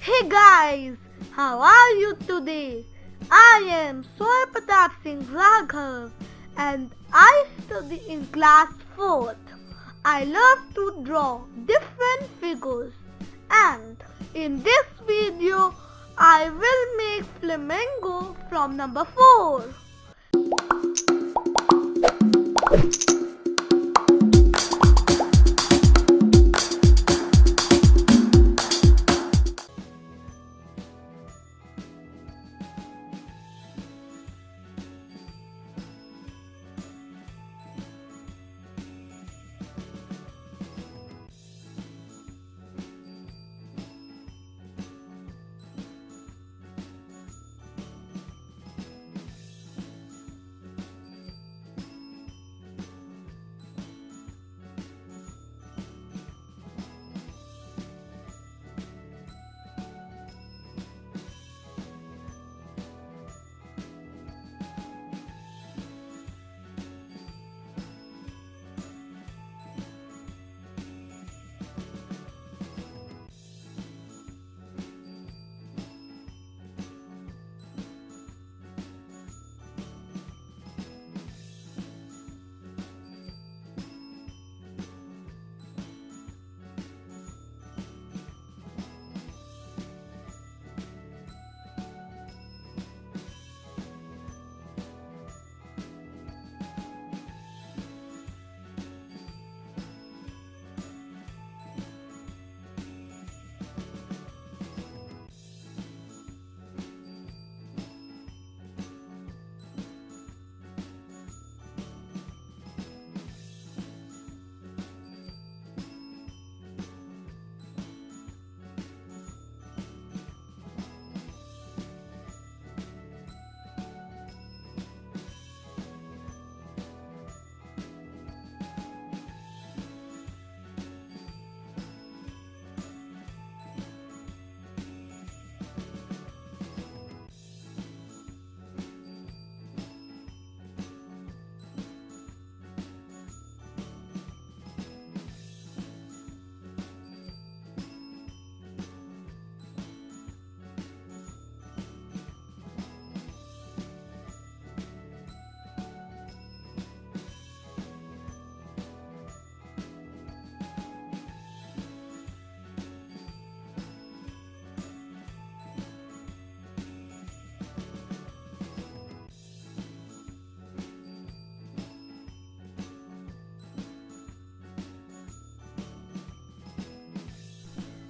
Hey guys, how are you today? I am Soy Pratap Singh Raghav and I study in class 4th. I love to draw different figures and in this video I will make Flamingo from number 4.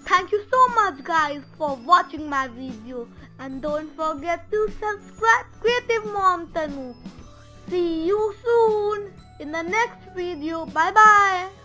Thank you so much guys for watching my video and don't forget to subscribe Creative Mom TANU. See you soon in the next video. Bye bye.